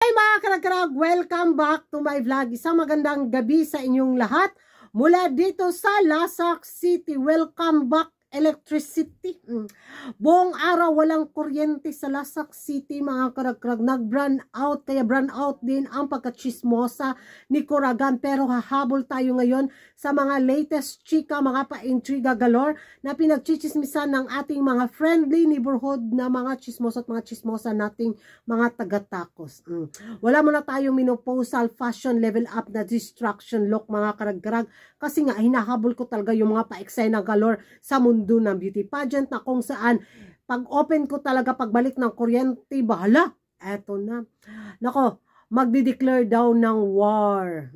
Hi mga karag-karag! Welcome back to my vlog. Isang magandang gabi sa inyong lahat. Mula dito sa Lasak City. Welcome back electricity. Buong araw walang kuryente sa Lasak City mga karag-karag. Nag-brand out, kaya brand out din ang pagkachismosa ni Kuragan. Pero hahabol tayo ngayon sa mga latest chika, mga pa-intriga galore na pinagchichismisan ng ating mga friendly neighborhood na mga chismosa at mga chismosa nating mga taga-takos. Wala muna tayong menopausal fashion level up na distraction look mga karag-karag. Kasi nga hinahabol ko talaga yung mga pa-eksena galore sa mundo ng beauty pageant na kung saan pag open ko talaga pagbalik ng kuryente, bahala. Eto na. Nako, magdi-declare daw ng war.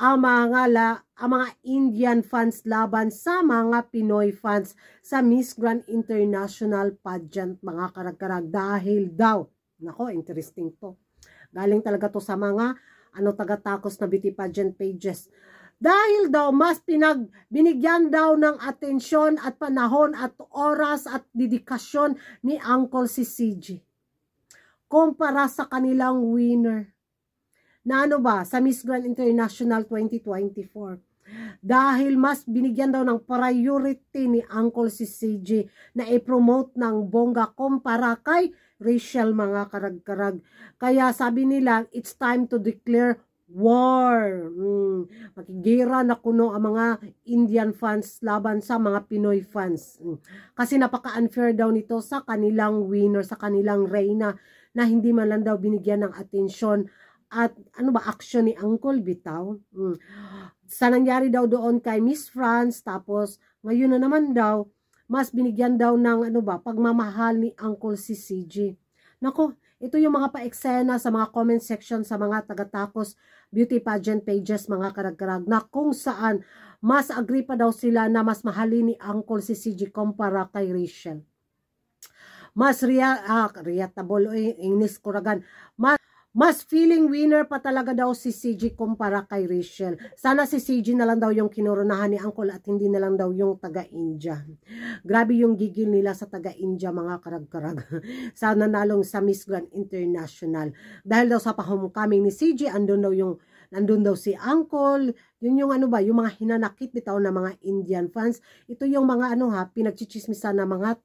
Ang mga Indian fans laban sa mga Pinoy fans sa Miss Grand International Pageant mga karag-karag dahil daw, nako, interesting to. Galing talaga to sa mga taga-takos na beauty pageant pages. Dahil daw mas binigyan daw ng atensyon at panahon at oras at dedikasyon ni Uncle si CG kumpara sa kanilang winner na sa Miss Grand International 2024. Dahil mas binigyan daw ng priority ni Uncle si CG na i-promote ng bongga kumpara kay Rachel mga karag-karag. Kaya sabi nila, it's time to declare war. Makigira na kuno ang mga Indian fans laban sa mga Pinoy fans. Kasi napaka-unfair daw nito sa kanilang winner, sa kanilang reyna na hindi man lang daw binigyan ng atensyon at action ni Uncle Bitaw. Sa nangyari daw doon kay Miss France, tapos ngayon na naman daw mas binigyan daw ng pagmamahal ni Uncle si CG. Nako, ito yung mga pa-eksena sa mga comment section sa mga taga-takos beauty pageant pages mga karag-karag na kung saan mas agree pa daw sila na mas mahalin ni Uncle si CG kumpara kay Rachel. Mas relatable English Kuragan. Mas feeling winner pa talaga daw si CG kumpara kay Rachel. Sana si CG na lang daw yung kinoronahan ni Uncle at hindi na lang daw yung taga-India. Grabe yung gigil nila sa taga-India mga karag-karag. Sa nanalong sa Miss Grand International. Dahil daw sa pa-homecoming ni CG, nandun daw si Uncle. Yun yung yung mga hinanakit bitaw na mga Indian fans. Ito yung mga pinagchichismisan na mga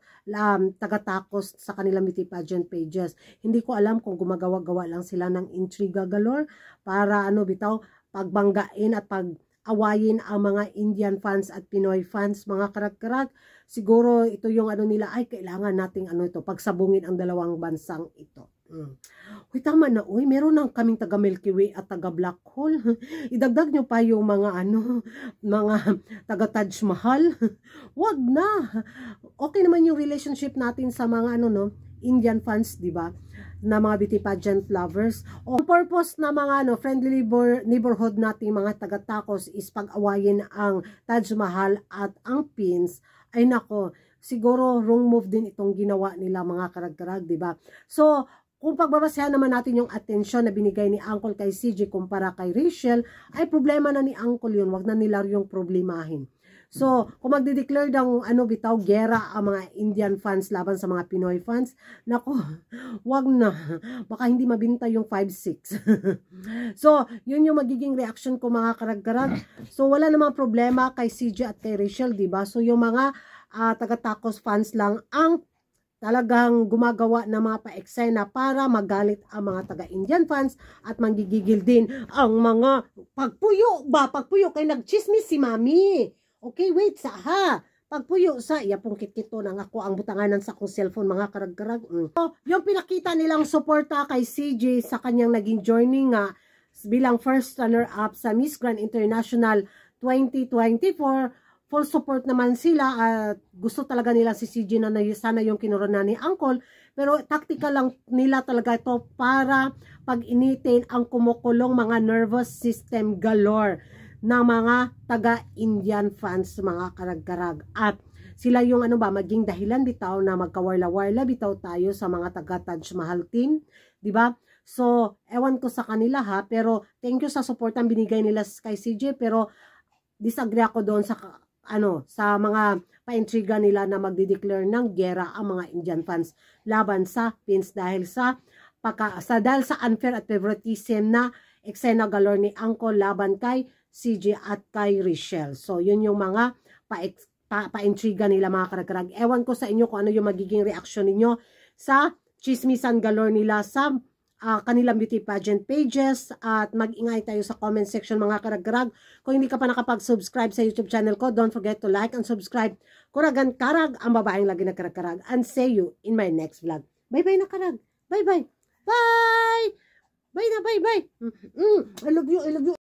taga-takos sa kanilang beauty pageant pages. Hindi ko alam kung gumagawa-gawa lang sila ng intriga galore para bitaw pagbanggain at pag-awayin ang mga Indian fans at Pinoy fans mga karag-karag. Siguro ito yung nila, ay kailangan nating pagsabungin ang dalawang bansang ito. Uy, tama na, meron nang kaming taga Milky Way at taga Black Hole. Idagdag nyo pa yung mga mga taga Taj Mahal. Wag na. Okay naman yung relationship natin sa mga Indian fans, di ba? Na mga beauty pageant lovers. Ang purpose na mga friendly neighborhood nating mga taga-takos is pag-awayin ang Taj Mahal at ang Pins. Ay nako, siguro wrong move din itong ginawa nila mga karag-karag, di ba? So, kung pagbabasehan naman natin yung atensyon na binigay ni Uncle kay CG kumpara kay Rachel, ay problema na ni Uncle yun. Wag na nila yung problemahin. So, kung magde-declare daw bitaw, gera ang mga Indian fans laban sa mga Pinoy fans, nako, wag na. Baka hindi mabinta yung 5-6. So, yun yung magiging reaction ko mga karag-karag. So, wala namang problema kay CG at kay Rachel, diba? So, yung mga taga-takos fans lang ang talagang gumagawa ng mga pa-eksena para magalit ang mga taga-Indian fans at manggigigil din ang mga pagpuyo kay nagchismis si Mami. Okay, wait pagpuyo sa pong kitkito nang ako ang butanganan sa akong cellphone mga karag-karag. So, yung pinakita nilang suporta kay CJ sa kanyang naging journey nga bilang first runner-up sa Miss Grand International 2024, full support naman sila at gusto talaga nila si CG na sana yung kinoronan ni Uncle, pero tactical lang nila talaga ito para pag-initin ang kumukulong mga nervous system galore ng mga taga-Indian fans mga karag-karag. At sila yung maging dahilan bitaw na magkawarla-warla bitaw tayo sa mga taga-Taj Mahal team, di ba? So, ewan ko sa kanila pero thank you sa support ang binigay nila kay CJ, pero disagree ako doon sa mga paintriga nila na magdi-declare ng gera ang mga Indian fans laban sa Pins dahil sa dahil sa unfair at favoritism na eksena galore ni Angkol laban kay CJ at kay Richelle. So, yun yung mga pa-intriga nila mga karag-karag. Ewan ko sa inyo kung ano yung magiging reaction ninyo sa chismisan galore nila sa kanilang beauty pageant pages, at mag-ingay tayo sa comment section mga karag-karag. Kung hindi ka pa nakapag-subscribe sa YouTube channel ko, don't forget to like and subscribe. Kuragan Karag, ang babaeng lagi na karag-karag. And see you in my next vlog. Bye-bye na karag. Bye-bye. Bye! Bye na, bye-bye. I love you, I love you.